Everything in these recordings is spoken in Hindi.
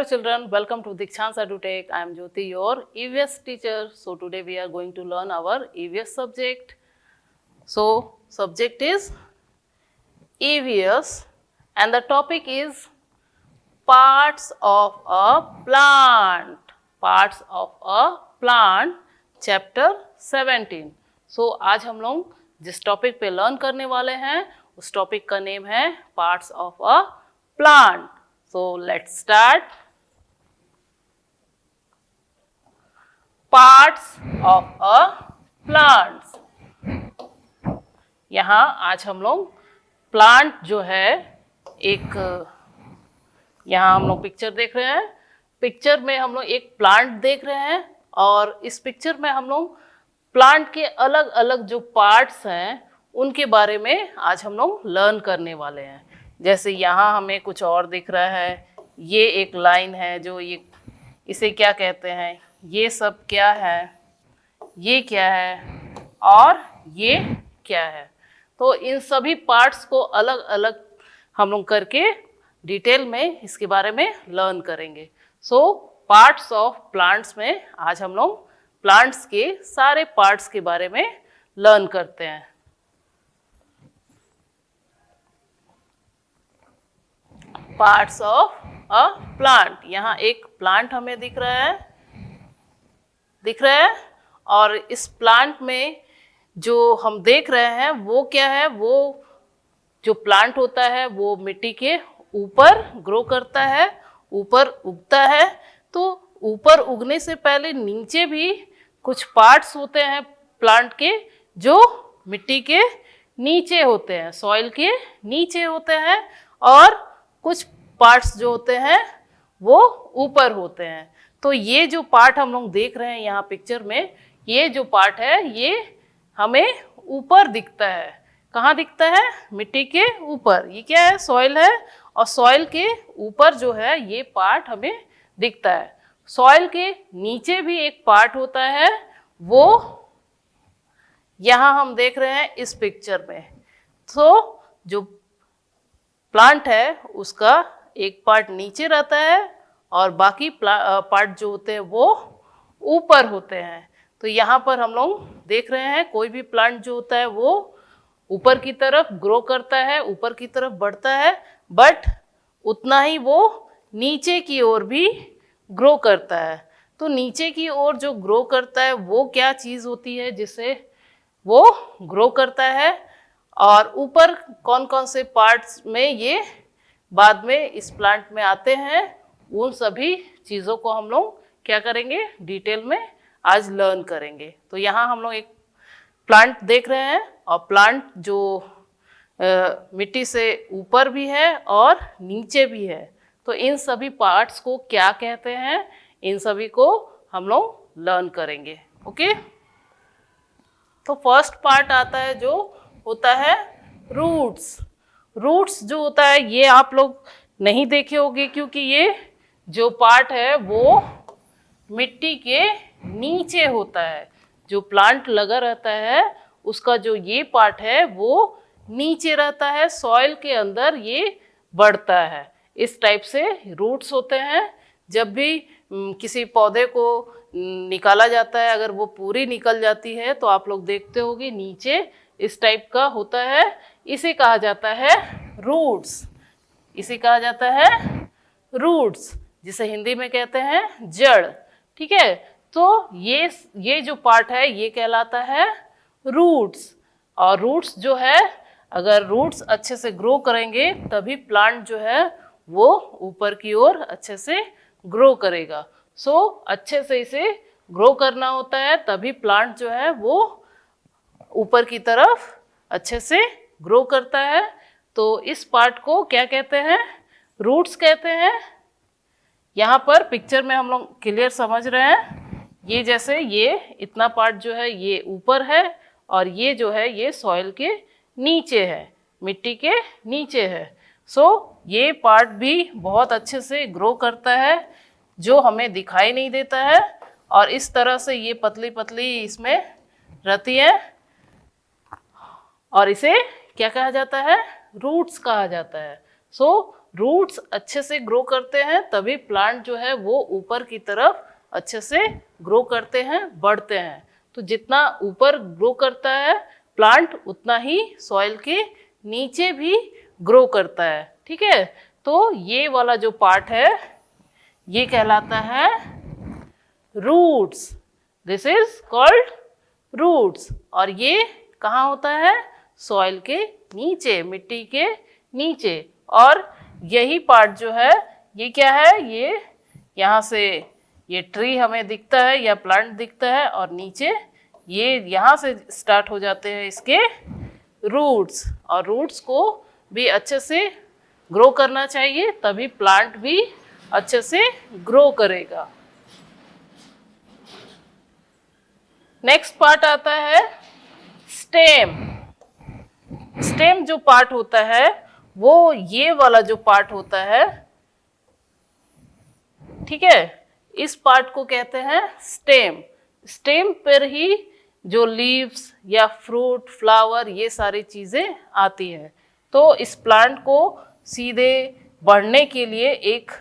Hello children, welcome to Dikshant's EduTech. I am Jyoti, your EVS teacher. So today we are going to learn our EVS subject. So subject is EVS and the topic is parts of a plant. Parts of a plant, chapter 17. So आज हम लोग जिस टॉपिक पे लर्न करने वाले हैं उस टॉपिक का नेम है parts of a plant. So let's start. Parts of a plants. यहाँ आज हम लोग प्लांट जो है एक यहाँ हम लोग पिक्चर देख रहे हैं. पिक्चर में हम लोग एक प्लांट देख रहे हैं और इस पिक्चर में हम लोग प्लांट के अलग अलग जो पार्ट्स हैं उनके बारे में आज हम लोग लर्न करने वाले हैं. जैसे यहाँ हमें कुछ और दिख रहा है. ये एक लाइन है जो ये इसे क्या कहते हैं, ये सब क्या है, ये क्या है और ये क्या है. तो इन सभी पार्ट्स को अलग अलग हम लोग करके डिटेल में इसके बारे में लर्न करेंगे. सो पार्ट्स ऑफ प्लांट्स में आज हम लोग प्लांट्स के सारे पार्ट्स के बारे में लर्न करते हैं. Parts of a plant. यहाँ एक प्लांट हमें दिख रहा है और इस प्लांट में जो हम देख रहे हैं वो क्या है, वो जो प्लांट होता है वो मिट्टी के ऊपर ग्रो करता है, ऊपर उगता है. तो ऊपर उगने से पहले नीचे भी कुछ पार्ट्स होते हैं प्लांट के जो मिट्टी के नीचे होते हैं, सॉइल के नीचे होते हैं, और कुछ पार्ट्स जो होते हैं वो ऊपर होते हैं. तो ये जो पार्ट हम लोग देख रहे हैं यहाँ पिक्चर में, ये जो पार्ट है ये हमें ऊपर दिखता है. कहाँ दिखता है? मिट्टी के ऊपर. ये क्या है? सॉइल है और सॉइल के ऊपर जो है ये पार्ट हमें दिखता है. सॉइल के नीचे भी एक पार्ट होता है, वो यहाँ हम देख रहे हैं इस पिक्चर में. तो जो प्लांट है उसका एक पार्ट नीचे रहता है और बाकी पार्ट जो होते हैं वो ऊपर होते हैं. तो यहाँ पर हम लोग देख रहे हैं कोई भी प्लांट जो होता है वो ऊपर की तरफ ग्रो करता है, ऊपर की तरफ बढ़ता है, बट उतना ही वो नीचे की ओर भी ग्रो करता है. तो नीचे की ओर जो ग्रो करता है वो क्या चीज़ होती है जिससे वो ग्रो करता है, और ऊपर कौन कौन से पार्ट्स में ये बाद में इस प्लांट में आते हैं, उन सभी चीज़ों को हम लोग क्या करेंगे, डिटेल में आज लर्न करेंगे. तो यहाँ हम लोग एक प्लांट देख रहे हैं और प्लांट जो मिट्टी से ऊपर भी है और नीचे भी है. तो इन सभी पार्ट्स को क्या कहते हैं, इन सभी को हम लोग लर्न करेंगे. ओके. तो फर्स्ट पार्ट आता है जो होता है रूट्स. रूट्स जो होता है ये आप लोग नहीं देखे होंगे क्योंकि ये जो पार्ट है वो मिट्टी के नीचे होता है. जो प्लांट लगा रहता है उसका जो ये पार्ट है वो नीचे रहता है, सॉइल के अंदर ये बढ़ता है. इस टाइप से रूट्स होते हैं. जब भी किसी पौधे को निकाला जाता है, अगर वो पूरी निकल जाती है तो आप लोग देखते होंगे नीचे इस टाइप का होता है. इसे कहा जाता है रूट्स. इसे कहा जाता है रूट्स, जिसे हिंदी में कहते हैं जड़. ठीक है. तो ये जो पार्ट है ये कहलाता है रूट्स. और रूट्स जो है, अगर रूट्स अच्छे से ग्रो करेंगे तभी प्लांट जो है वो ऊपर की ओर अच्छे से ग्रो करेगा. सो अच्छे से इसे ग्रो करना होता है तभी प्लांट जो है वो ऊपर की तरफ अच्छे से ग्रो करता है. तो इस पार्ट को क्या कहते हैं? रूट्स कहते हैं. यहाँ पर पिक्चर में हम लोग क्लियर समझ रहे हैं. ये जैसे ये इतना पार्ट जो है ये ऊपर है और ये जो है ये सॉइल के नीचे है, मिट्टी के नीचे है. सो ये पार्ट भी बहुत अच्छे से ग्रो करता है जो हमें दिखाई नहीं देता है, और इस तरह से ये पतली पतली इसमें रहती है और इसे क्या कहा जाता है? रूट्स कहा जाता है. सो रूट्स अच्छे से ग्रो करते हैं तभी प्लांट जो है वो ऊपर की तरफ अच्छे से ग्रो करते हैं, बढ़ते हैं। तो जितना ऊपर ग्रो करता है प्लांट उतना ही सॉइल के नीचे भी ग्रो करता है, ठीक है। तो ये वाला जो पार्ट है ये कहलाता है roots. This is called roots. और ये कहाँ होता है? सॉइल के नीचे, मिट्टी के नीचे। और यही पार्ट जो है ये क्या है? ये यहाँ से ये ट्री हमें दिखता है या प्लांट दिखता है और नीचे ये यहाँ से स्टार्ट हो जाते हैं इसके रूट्स। और रूट्स को भी अच्छे से ग्रो करना चाहिए तभी प्लांट भी अच्छे से ग्रो करेगा। नेक्स्ट पार्ट आता है स्टेम। स्टेम जो पार्ट होता है वो ये वाला जो पार्ट होता है, ठीक है, इस पार्ट को कहते हैं स्टेम। स्टेम पर ही जो लीव्स या फ्रूट, फ्लावर ये सारी चीजें आती हैं। तो इस प्लांट को सीधे बढ़ने के लिए एक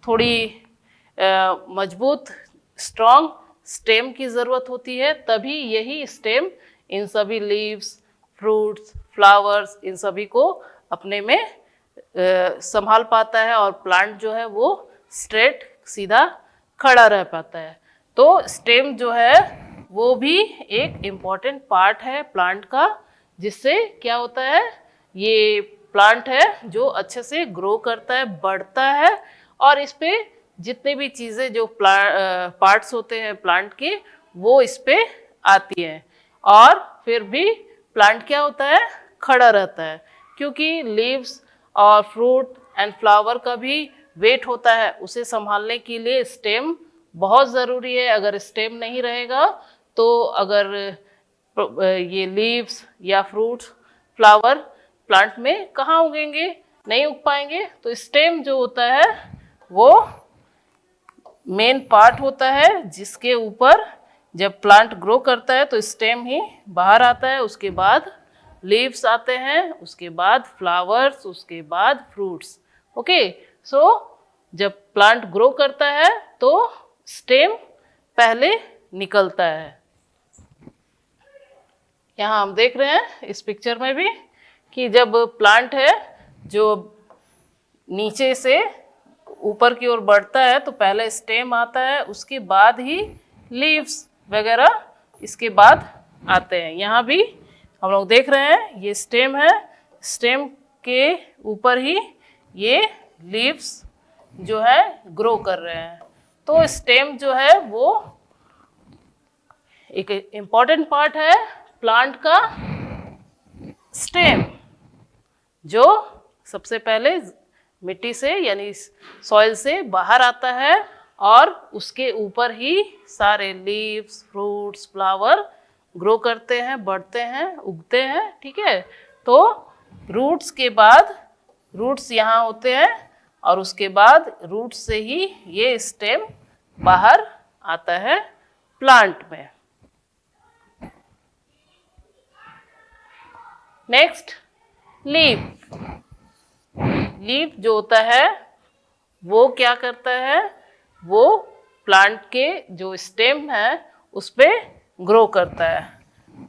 थोड़ी मजबूत स्ट्रॉन्ग स्टेम की ज़रूरत होती है, तभी यही स्टेम इन सभी लीव्स, फ्रूट्स, फ्लावर्स इन सभी को अपने में संभाल पाता है और प्लांट जो है वो स्ट्रेट सीधा खड़ा रह पाता है। तो स्टेम जो है वो भी एक इम्पॉर्टेंट पार्ट है प्लांट का, जिससे क्या होता है, ये प्लांट है जो अच्छे से ग्रो करता है, बढ़ता है और इस पे जितने भी चीज़ें जो पार्ट्स होते हैं प्लांट के वो इस पे आती हैं। और फिर भी प्लांट क्या होता है? खड़ा रहता है, क्योंकि लीव्स और फ्रूट एंड फ्लावर का भी वेट होता है, उसे संभालने के लिए स्टेम बहुत ज़रूरी है। अगर स्टेम नहीं रहेगा तो अगर ये लीव्स या फ्रूट्स, फ्लावर प्लांट में कहाँ उगेंगे? नहीं उग पाएंगे। तो स्टेम जो होता है वो मेन पार्ट होता है जिसके ऊपर जब प्लांट ग्रो करता है तो स्टेम ही बाहर आता है, उसके बाद लीव्स आते हैं, उसके बाद फ्लावर्स, उसके बाद फ्रूट्स। ओके, सो जब प्लांट ग्रो करता है तो स्टेम पहले निकलता है। यहाँ हम देख रहे हैं इस पिक्चर में भी कि जब प्लांट है जो नीचे से ऊपर की ओर बढ़ता है तो पहले स्टेम आता है, उसके बाद ही लीव्स वगैरह इसके बाद आते हैं। यहाँ भी हम लोग देख रहे हैं ये स्टेम है, स्टेम के ऊपर ही ये लीव्स जो है ग्रो कर रहे हैं। तो स्टेम जो है वो एक इम्पॉर्टेंट पार्ट है प्लांट का। स्टेम जो सबसे पहले मिट्टी से यानी सॉइल से बाहर आता है और उसके ऊपर ही सारे लीव्स, फ्रूट्स, फ्लावर ग्रो करते हैं, बढ़ते हैं, उगते हैं, ठीक है। तो रूट्स के बाद रूट्स यहाँ होते हैं और उसके बाद रूट्स से ही ये स्टेम बाहर आता है प्लांट में। Next leaf. लीफ जो होता है वो क्या करता है? वो प्लांट के जो स्टेम है उस पे ग्रो करता है।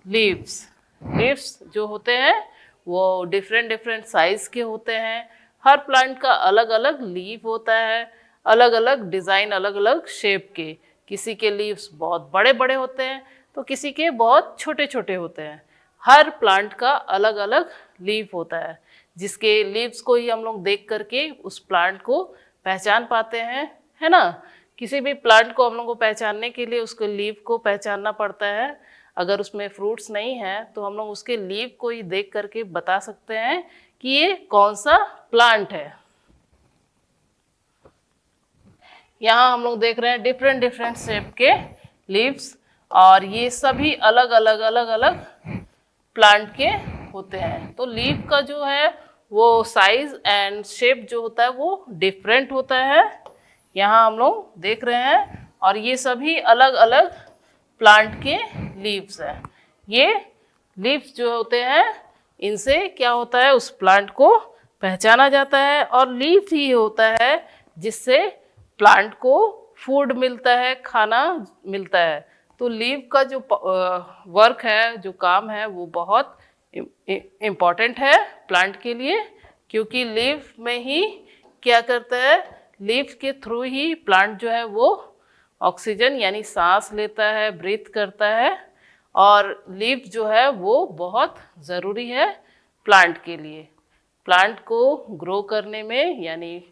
लीव्स जो होते हैं वो डिफरेंट डिफरेंट साइज के होते हैं। हर प्लांट का अलग अलग लीफ होता है, अलग अलग डिज़ाइन, अलग अलग शेप के। किसी के लीव्स बहुत बड़े बड़े होते हैं तो किसी के बहुत छोटे छोटे होते हैं। हर प्लांट का अलग अलग लीफ होता है, जिसके लीव्स को ही हम लोग देख करके उस प्लांट को पहचान पाते हैं, है ना। किसी भी प्लांट को हम लोग को पहचानने के लिए उसके लीफ को पहचानना पड़ता है। अगर उसमें फ्रूट्स नहीं है तो हम लोग उसके लीफ को ही देख करके बता सकते हैं कि ये कौन सा प्लांट है। यहाँ हम लोग देख रहे हैं डिफरेंट डिफरेंट शेप के लीव्स और ये सभी अलग अलग प्लांट के होते हैं। तो लीफ का जो है वो साइज एंड शेप जो होता है वो डिफरेंट होता है। यहाँ हम लोग देख रहे हैं और ये सभी अलग अलग प्लांट के लीव्स हैं। ये लीव्स जो होते हैं इनसे क्या होता है, उस प्लांट को पहचाना जाता है, और लीफ ही होता है जिससे प्लांट को फूड मिलता है, खाना मिलता है। तो लीफ का जो वर्क है, जो काम है, वो बहुत इम्पॉर्टेंट है प्लांट के लिए, क्योंकि लीफ में ही क्या करता है, लीफ के थ्रू ही प्लांट जो है वो ऑक्सीजन यानी सांस लेता है, ब्रीथ करता है। और लीफ जो है वो बहुत ज़रूरी है प्लांट के लिए, प्लांट को ग्रो करने में, यानी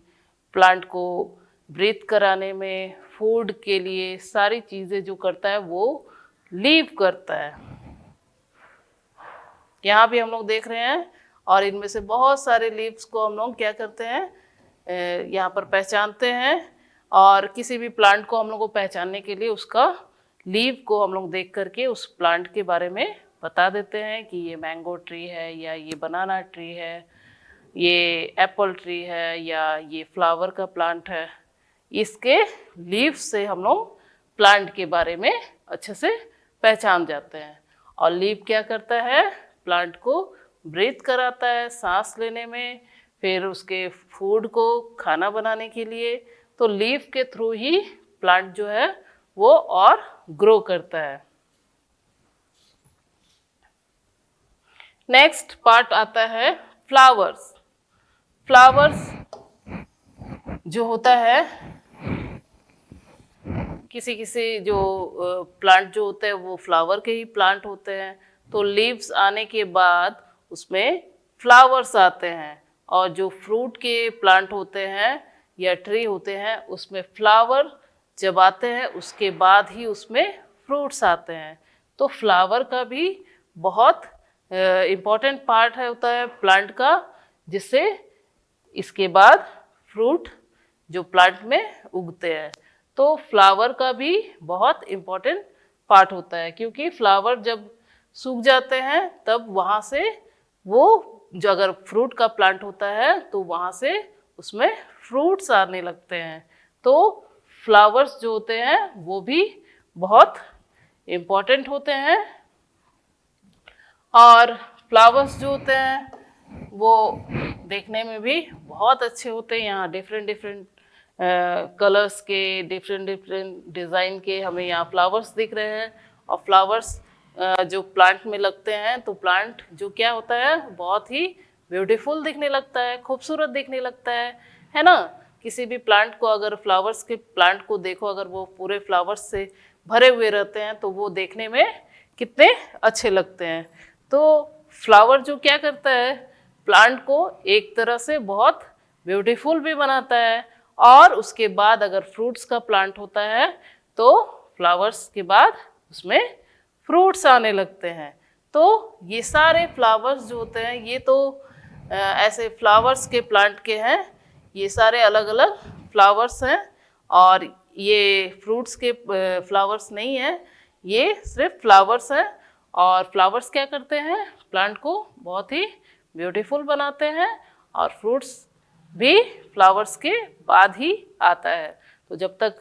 प्लांट को ब्रीथ कराने में, फूड के लिए सारी चीज़ें जो करता है वो लीफ करता है। यहाँ भी हम लोग देख रहे हैं, और इनमें से बहुत सारे लीव्स को हम लोग क्या करते हैं, यहाँ पर पहचानते हैं। और किसी भी प्लांट को हम लोग को पहचानने के लिए उसका लीव को हम लोग देख करके उस प्लांट के बारे में बता देते हैं कि ये मैंगो ट्री है, या ये बनाना ट्री है, ये एप्पल ट्री है, या ये फ्लावर का प्लांट है। इसके लीव से हम लोग प्लांट के बारे में अच्छे से पहचान जाते हैं। और लीव क्या करता है, प्लांट को ब्रीथ कराता है सांस लेने में, फिर उसके फूड को खाना बनाने के लिए। तो लीफ के थ्रू ही प्लांट जो है वो और ग्रो करता है। नेक्स्ट पार्ट आता है फ्लावर्स। फ्लावर्स जो होता है, किसी किसी जो प्लांट जो होते हैं वो फ्लावर के ही प्लांट होते हैं। तो लीव्स आने के बाद उसमें फ्लावर्स आते हैं, और जो फ्रूट के प्लांट होते हैं या ट्री होते हैं उसमें फ्लावर जब आते हैं उसके बाद ही उसमें फ्रूट्स आते हैं। तो फ्लावर का भी बहुत इम्पॉर्टेंट पार्ट है, होता है प्लांट का, जिससे इसके बाद फ्रूट जो प्लांट में उगते हैं। तो फ्लावर का भी बहुत इम्पॉर्टेंट पार्ट होता है, क्योंकि फ्लावर जब सूख जाते हैं तब वहाँ से वो जो अगर फ्रूट का प्लांट होता है तो वहाँ से उसमें फ्रूट्स आने लगते हैं। तो फ्लावर्स जो होते हैं वो भी बहुत इम्पॉर्टेंट होते हैं। और फ्लावर्स जो होते हैं वो देखने में भी बहुत अच्छे होते हैं। यहाँ डिफरेंट डिफरेंट कलर्स के, डिफरेंट डिफरेंट डिज़ाइन के हमें यहाँ फ्लावर्स दिख रहे हैं। और फ्लावर्स जो प्लांट में लगते हैं तो प्लांट जो क्या होता है, बहुत ही ब्यूटीफुल दिखने लगता है, खूबसूरत दिखने लगता है ना। किसी भी प्लांट को अगर फ्लावर्स के प्लांट को देखो, अगर वो पूरे फ्लावर्स से भरे हुए रहते हैं तो वो देखने में कितने अच्छे लगते हैं। तो फ्लावर जो क्या करता है, प्लांट को एक तरह से बहुत ब्यूटीफुल भी बनाता है। और उसके बाद अगर फ्रूट्स का प्लांट होता है तो फ्लावर्स के बाद उसमें फ्रूट्स आने लगते हैं। तो ये सारे फ्लावर्स जो होते हैं ये तो ऐसे फ्लावर्स के प्लांट के हैं, ये सारे अलग अलग फ्लावर्स हैं। और ये फ्रूट्स के फ्लावर्स नहीं हैं, ये सिर्फ फ्लावर्स हैं। और फ्लावर्स क्या करते हैं, प्लांट को बहुत ही ब्यूटीफुल बनाते हैं। और फ्रूट्स भी फ्लावर्स के बाद ही आता है। तो जब तक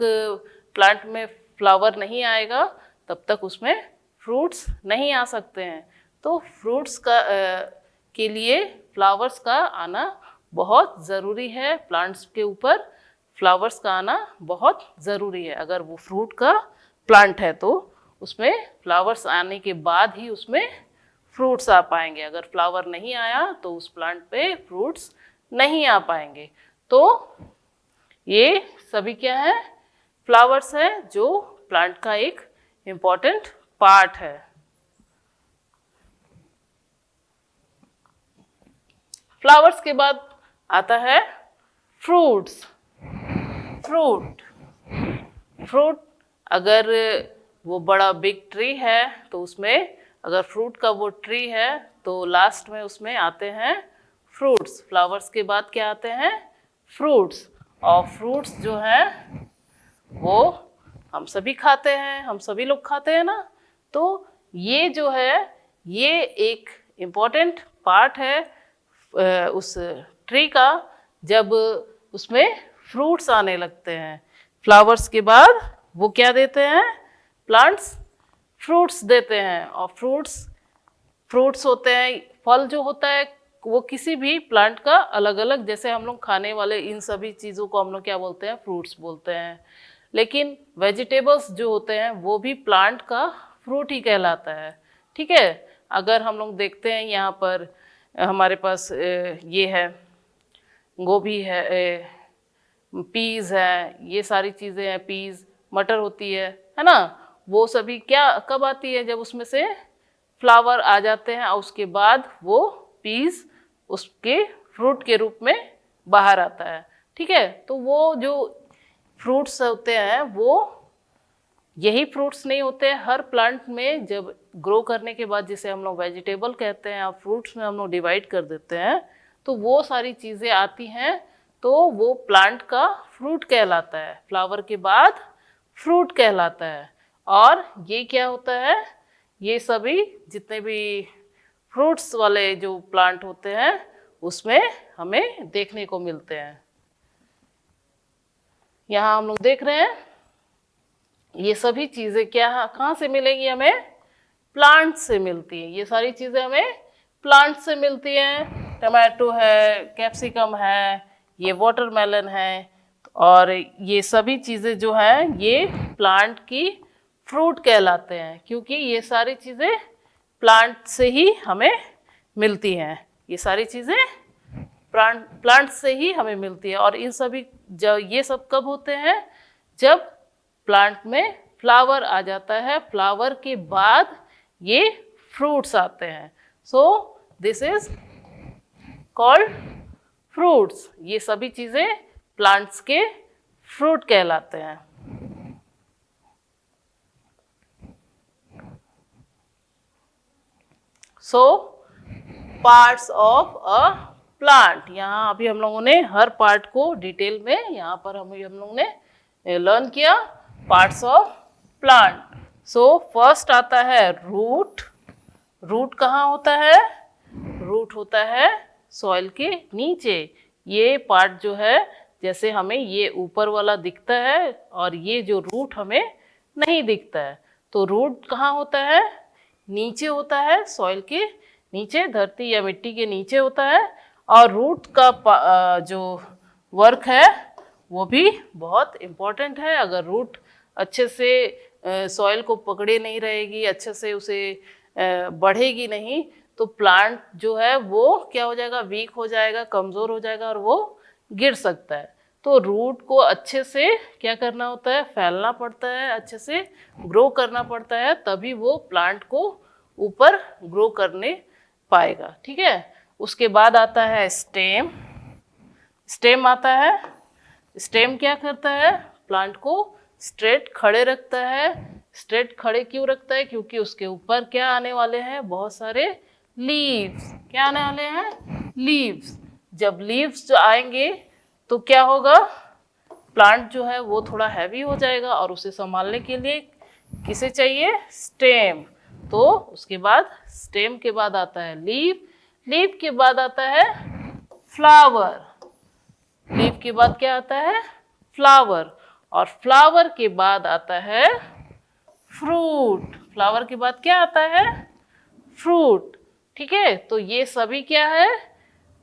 प्लांट में फ्लावर नहीं आएगा तब तक उसमें फ्रूट्स नहीं आ सकते हैं। तो फ्रूट्स का के लिए फ्लावर्स का आना बहुत ज़रूरी है। प्लांट्स के ऊपर फ्लावर्स का आना बहुत ज़रूरी है। अगर वो फ्रूट का प्लांट है तो उसमें फ्लावर्स आने के बाद ही उसमें फ्रूट्स आ पाएंगे। अगर फ्लावर नहीं आया तो उस प्लांट पे फ्रूट्स नहीं आ पाएंगे। तो ये सभी क्या है, फ्लावर्स है जो प्लांट का एक इम्पॉर्टेंट पार्ट है। फ्लावर्स के बाद आता है फ्रूट्स। फ्रूट अगर वो बड़ा बिग ट्री है तो उसमें अगर फ्रूट का वो ट्री है तो लास्ट में उसमें आते हैं फ्रूट्स। फ्लावर्स के बाद क्या आते हैं, फ्रूट्स। और फ्रूट्स जो हैं वो हम सभी खाते हैं, हम सभी लोग खाते हैं ना। तो ये जो है ये एक इम्पॉर्टेंट पार्ट है उस ट्री का, जब उसमें फ्रूट्स आने लगते हैं। फ्लावर्स के बाद वो क्या देते हैं, प्लांट्स फ्रूट्स देते हैं। और फ्रूट्स होते हैं, फल जो होता है वो किसी भी प्लांट का अलग अलग, जैसे हम लोग खाने वाले इन सभी चीज़ों को हम लोग क्या बोलते हैं, फ्रूट्स बोलते हैं। लेकिन वेजिटेबल्स जो होते हैं वो भी प्लांट का फ्रूट ही कहलाता है। ठीक है, अगर हम लोग देखते हैं यहाँ पर हमारे पास ये है, गोभी है, पीज है, ये सारी चीज़ें हैं, पीज, मटर होती है ना। वो सभी क्या कब आती है, जब उसमें से फ्लावर आ जाते हैं और उसके बाद वो पीस उसके फ्रूट के रूप में बाहर आता है। ठीक है, तो वो जो फ्रूट्स होते हैं वो यही फ्रूट्स नहीं होते हैं। हर प्लांट में जब ग्रो करने के बाद, जिसे हम लोग वेजिटेबल कहते हैं और फ्रूट्स में हम लोग डिवाइड कर देते हैं, तो वो सारी चीज़ें आती हैं, तो वो प्लांट का फ्रूट कहलाता है। फ्लावर के बाद फ्रूट कहलाता है। और ये क्या होता है, ये सभी जितने भी फ्रूट्स वाले जो प्लांट होते हैं उसमें हमें देखने को मिलते हैं। यहाँ हम लोग देख रहे हैं ये सभी चीज़ें क्या कहाँ से मिलेंगी, हमें प्लांट से मिलती हैं। ये सारी चीज़ें हमें प्लांट से मिलती हैं। टमाटो है, कैप्सिकम है, ये वाटरमेलन है, और ये सभी चीज़ें जो हैं ये प्लांट की फ्रूट कहलाते हैं, क्योंकि ये सारी चीज़ें प्लांट से ही हमें मिलती हैं। ये सारी चीज़ें प्लांट से ही हमें मिलती है। और इन सभी जब ये सब कब होते हैं, जब प्लांट में फ्लावर आ जाता है, फ्लावर के बाद ये फ्रूट्स आते हैं। So this is called fruits. ये सभी चीज़ें प्लांट्स के फ्रूट कहलाते हैं। सो पार्ट्स ऑफ अ प्लांट, यहाँ अभी हम लोगों ने हर पार्ट को डिटेल में यहाँ पर हम लोगों ने लर्न किया, parts of plant. So first आता है रूट। रूट कहाँ होता है, रूट होता है सॉइल के नीचे। ये पार्ट जो है, जैसे हमें ये ऊपर वाला दिखता है और ये जो रूट हमें नहीं दिखता है, तो रूट कहाँ होता है, नीचे होता है, सॉइल के नीचे, धरती या मिट्टी के नीचे होता है। और रूट का जो वर्क है वो भी बहुत इम्पोर्टेंट है। अगर रूट अच्छे से सॉइल को पकड़े नहीं रहेगी, अच्छे से उसे बढ़ेगी नहीं, तो प्लांट जो है वो क्या हो जाएगा, वीक हो जाएगा, कमज़ोर हो जाएगा और वो गिर सकता है। तो रूट को अच्छे से क्या करना होता है, फैलना पड़ता है, अच्छे से ग्रो करना पड़ता है, तभी वो प्लांट को ऊपर ग्रो करने पाएगा। ठीक है, उसके बाद आता है स्टेम। स्टेम आता है, स्टेम क्या करता है, प्लांट को स्ट्रेट खड़े रखता है। स्ट्रेट खड़े क्यों रखता है, क्योंकि उसके ऊपर क्या आने वाले हैं, बहुत सारे लीव्स। क्या आने वाले हैं, लीव्स। जब लीव्स जो आएंगे तो क्या होगा, प्लांट जो है वो थोड़ा हैवी हो जाएगा और उसे संभालने के लिए किसे चाहिए, स्टेम। तो उसके बाद स्टेम के बाद आता है लीफ। लीफ के बाद आता है फ्लावर। लीफ के बाद क्या आता है, फ्लावर। और फ्लावर के बाद आता है फ्रूट। फ्लावर के बाद क्या आता है, फ्रूट। ठीक है, तो ये सभी क्या है,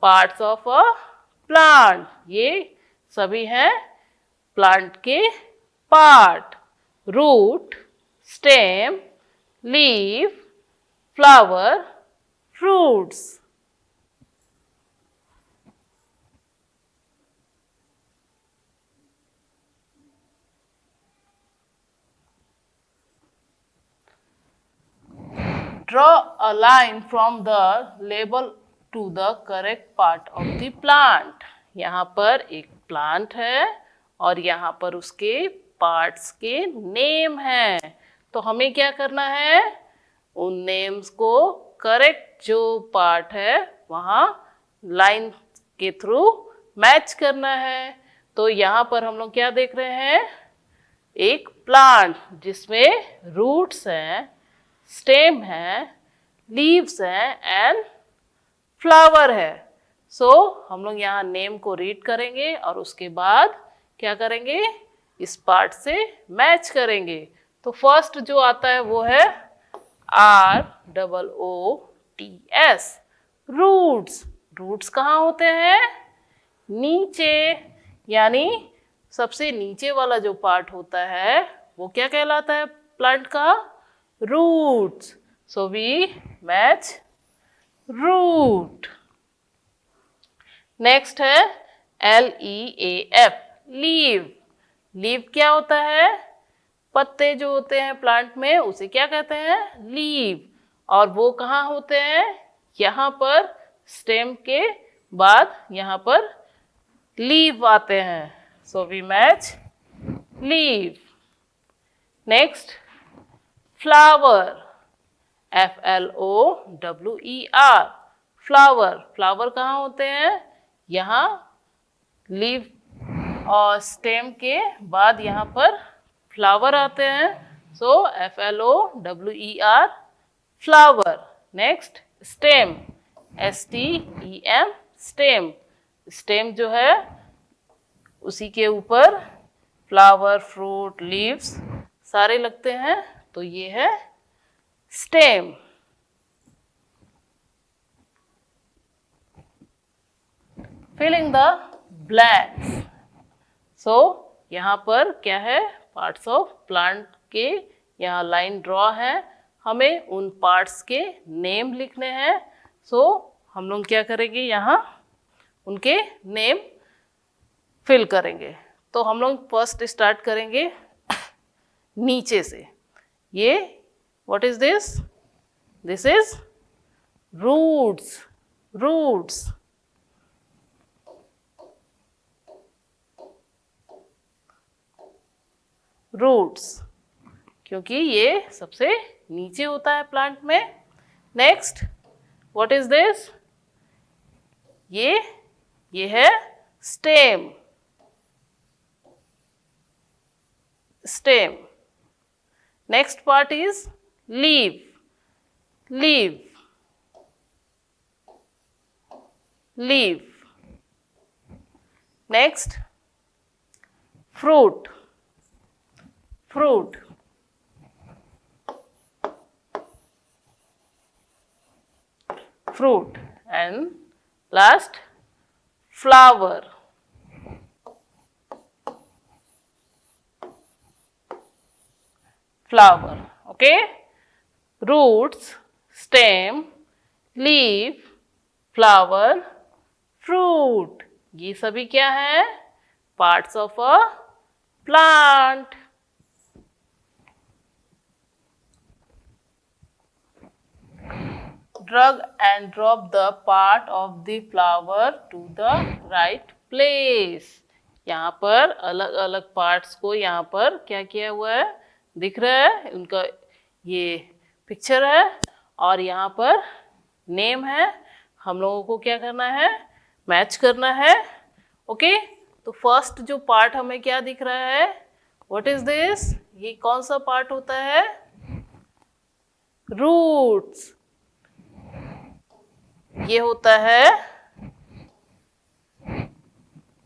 पार्ट्स ऑफ अ प्लांट। ये सभी हैं प्लांट के part. Root, stem, leaf, flower, fruits. Draw a line from the label to the correct part of the plant. यहाँ पर एक प्लांट है और यहाँ पर उसके पार्ट्स के नेम हैं। तो हमें क्या करना है, उन नेम्स को करेक्ट जो पार्ट है वहाँ लाइन के थ्रू मैच करना है। तो यहाँ पर हम लोग क्या देख रहे हैं, एक प्लांट जिसमें रूट्स हैं, स्टेम है, लीव्स हैं एंड फ्लावर है। सो हम लोग यहाँ नेम को रीड करेंगे और उसके बाद क्या करेंगे, इस पार्ट से मैच करेंगे। तो फर्स्ट जो आता है वो है ROOTS, रूट्स। रूट्स कहाँ होते हैं? नीचे, यानी सबसे नीचे वाला जो पार्ट होता है वो क्या कहलाता है प्लांट का? Roots. So we match root. Next है LEAF, लीव. लीव क्या होता है? पत्ते जो होते हैं प्लांट में उसे क्या कहते हैं? लीव. और वो कहाँ होते हैं? यहाँ पर स्टेम के बाद यहाँ पर लीव आते हैं. So we match leave. Next flower, FLOWER, flower. Flower कहाँ होते हैं? यहाँ लीव और स्टेम के बाद यहाँ पर फ्लावर आते हैं. सो FLOWER, flower. Next stem, STEM, stem. Stem जो है उसी के ऊपर फ्लावर, फ्रूट, लीव्स सारे लगते हैं, तो ये है stem. Filling the blanks. So यहाँ पर क्या है? पार्ट्स ऑफ प्लांट के यहाँ लाइन ड्रॉ है, हमें उन पार्ट्स के नेम लिखने हैं. सो हम लोग क्या करेंगे? यहाँ उनके नेम फिल करेंगे. तो हम लोग फर्स्ट स्टार्ट करेंगे नीचे से. ये what is this? This is roots. Roots. Roots, क्योंकि ये सबसे नीचे होता है प्लांट में. Next what is this? ये है stem. Stem. Next part is leave. Leave. Leave. Next fruit. Fruit. Fruit. And last flower. Flower. Okay. Roots, stem, leaf, flower, fruit. ये सभी क्या है? Parts of a plant. Drag and drop the part of the flower to the right place. यहाँ पर अलग अलग पार्ट्स को यहाँ पर क्या किया हुआ है? दिख रहा है, उनका ये पिक्चर है और यहाँ पर नेम है. हम लोगों को क्या करना है? मैच करना है. ओके. तो फर्स्ट जो पार्ट हमें क्या दिख रहा है? What is this? ये कौन सा पार्ट होता है? रूट्स. ये होता है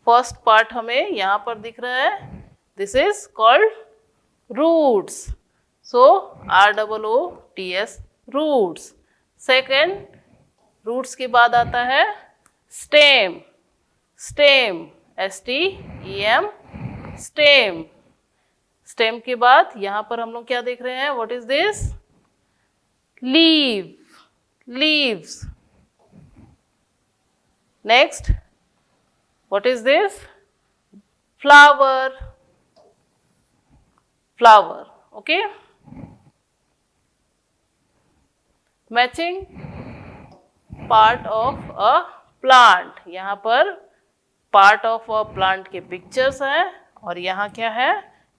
फर्स्ट पार्ट हमें यहाँ पर दिख रहा है. This is called roots. So ROOTS, roots. Second, roots के बाद आता है stem. Stem, STEM, stem. Stem के बाद यहाँ पर हम लोग क्या देख रहे हैं? What is this? Leave. Leaves. Next, what is this? Flower. Flower. Okay. Matching part of a plant. यहाँ पर part of a plant के pictures हैं और यहाँ क्या है?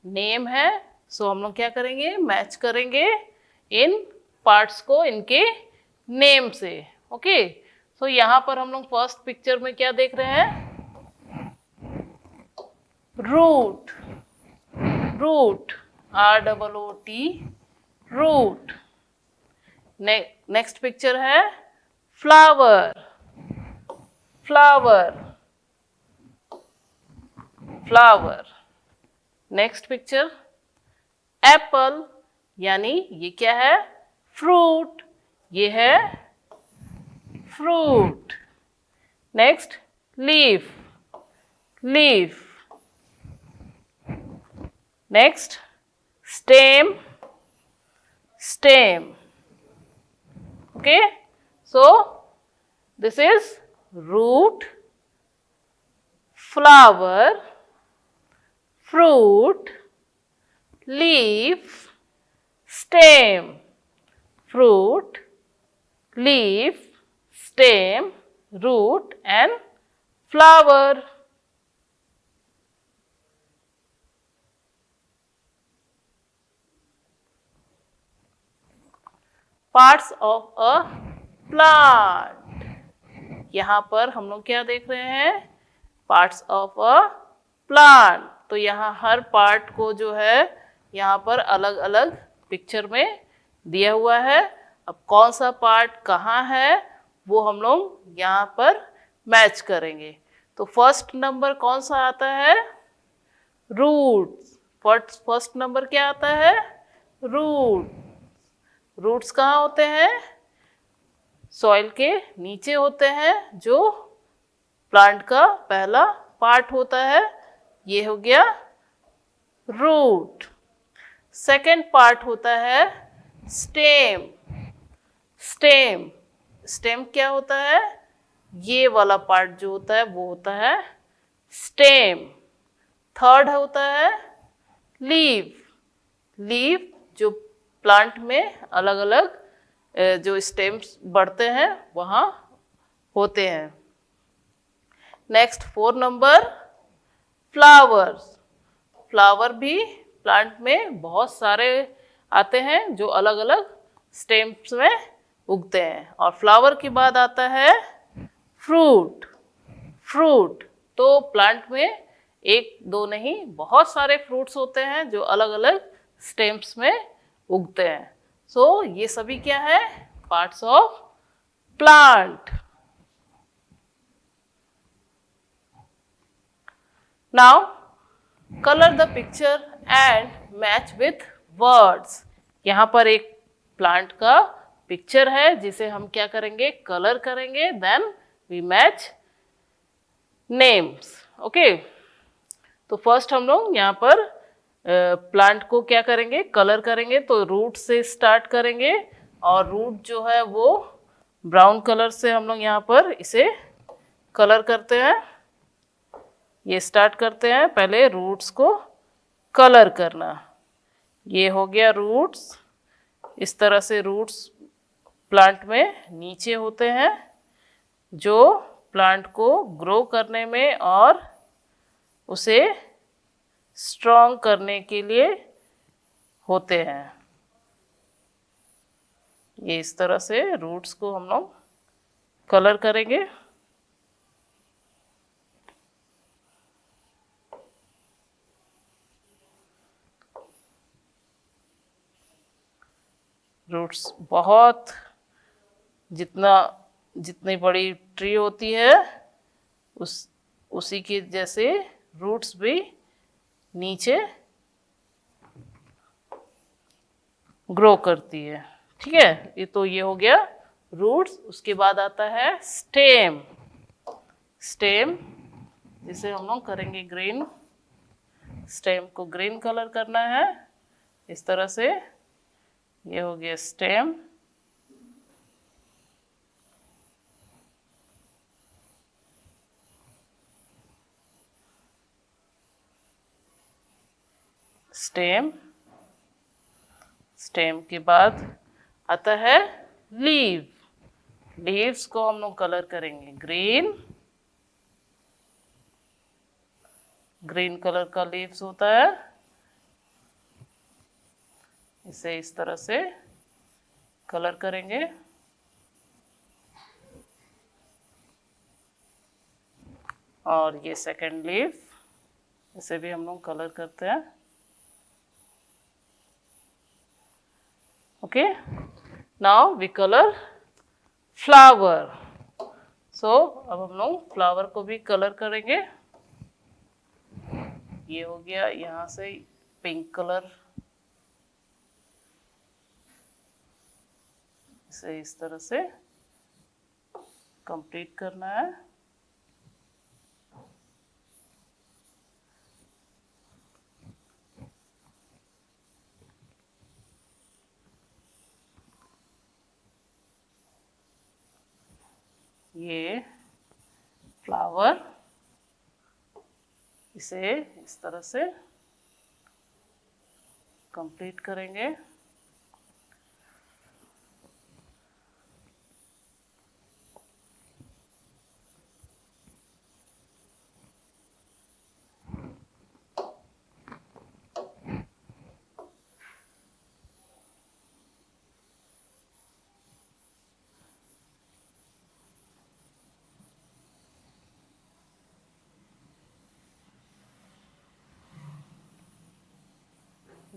Name है. So हम लोग क्या करेंगे? मैच करेंगे इन parts को इनके name से. Okay. तो यहाँ पर हम लोग फर्स्ट पिक्चर में क्या देख रहे हैं? Root. Root, ROOT, root. Next picture है flower. Flower. Flower. Next picture apple, यानी ये क्या है? फ्रूट. ये है fruit. Next leaf, leaf, next stem, stem. Okay, so this is root, flower, fruit, leaf, stem. Fruit, leaf, stem, root and flower. Parts of a plant, यहाँ पर हम लोग क्या देख रहे हैं, पार्ट्स ऑफ अ प्लांट। तो यहाँ हर पार्ट को जो है यहाँ पर अलग अलग पिक्चर में दिया हुआ है। अब कौन सा पार्ट कहाँ है वो हम लोग यहाँ पर मैच करेंगे। तो फर्स्ट नंबर कौन सा आता है, रूट्स। फर्स्ट नंबर क्या आता है, रूट। रूट्स कहाँ होते हैं, सॉइल के नीचे होते हैं, जो प्लांट का पहला पार्ट होता है, ये हो गया रूट। सेकंड पार्ट होता है स्टेम। स्टेम, स्टेम क्या होता है, ये वाला पार्ट जो होता है वो होता है स्टेम। थर्ड होता है लीफ। लीफ जो प्लांट में अलग अलग जो स्टेम्स बढ़ते हैं वहाँ होते हैं। Next 4 number flowers. फ्लावर भी प्लांट में बहुत सारे आते हैं जो अलग अलग स्टेम्स में उगते हैं। और फ्लावर के बाद आता है फ्रूट। फ्रूट तो प्लांट में एक दो नहीं बहुत सारे फ्रूट्स होते हैं जो अलग अलग स्टेम्स में उगते हैं। सो ये सभी क्या है, parts of plant. Now colour the picture and match with words. यहाँ पर एक प्लांट का पिक्चर है जिसे हम क्या करेंगे, कलर करेंगे, then we match names. Okay, तो फर्स्ट हम लोग यहाँ पर प्लांट को क्या करेंगे, कलर करेंगे। तो रूट से स्टार्ट करेंगे और रूट जो है वो ब्राउन कलर से हम लोग यहाँ पर इसे कलर करते हैं। ये स्टार्ट करते हैं पहले रूट्स को कलर करना। ये हो गया रूट्स। इस तरह से रूट्स प्लांट में नीचे होते हैं जो प्लांट को ग्रो करने में और उसे स्ट्रॉन्ग करने के लिए होते हैं। ये इस तरह से रूट्स को हम लोग कलर करेंगे। रूट्स बहुत जितनी बड़ी ट्री होती है उसी के जैसे रूट्स भी नीचे ग्रो करती है। ठीक है, ये हो गया रूट्स। उसके बाद आता है स्टेम। स्टेम जिसे हम लोग करेंगे ग्रीन। स्टेम को ग्रीन कलर करना है इस तरह से। ये हो गया स्टेम। स्टेम, स्टेम के बाद आता है लीव। लीव्स को हम लोग कलर करेंगे ग्रीन। ग्रीन कलर का लीव्स होता है, इसे इस तरह से कलर करेंगे। और ये सेकंड लीव, इसे भी हम लोग कलर करते हैं। Okay, now we colour flower. So अब हम लोग फ्लावर को भी कलर करेंगे। ये हो गया यहाँ से पिंक कलर, इसे इस तरह से कंप्लीट करना है। फ्लावर, इसे इस तरह से कंप्लीट करेंगे।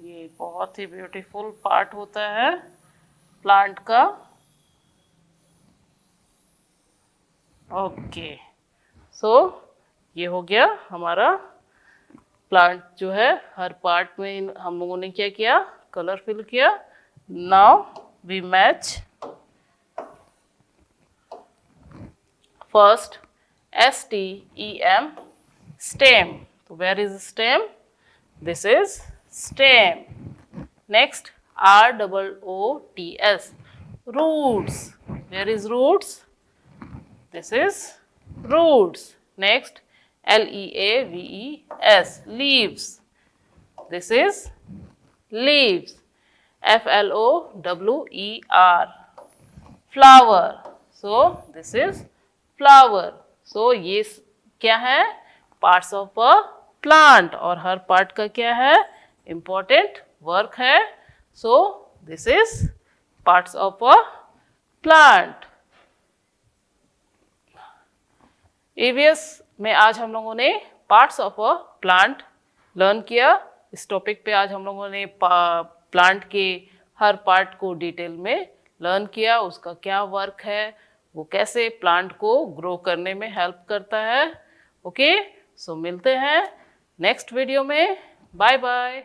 ये बहुत ही ब्यूटीफुल पार्ट होता है प्लांट का। ओके, सो ये हो गया हमारा प्लांट जो है, हर पार्ट में हम लोगों ने क्या किया, कलर फिल किया। Now we match first STEM, stem. So where is stem? This is stem. Next ROOTS, roots. Where is roots? This is roots. Next LEAVES, leaves. This is leaves. FLOWER, flower. So this is flower. So ये क्या है, पार्ट्स ऑफ अ प्लांट, और हर पार्ट का क्या है, इम्पोर्टेंट वर्क है। So this is parts of a plant. EVS में आज हम लोगों ने parts of a plant learn किया। इस टॉपिक पे आज हम लोगों ने प्लांट के हर पार्ट को डिटेल में लर्न किया, उसका क्या वर्क है, वो कैसे प्लांट को ग्रो करने में हेल्प करता है। ओके, सो मिलते हैं नेक्स्ट वीडियो में। Bye bye.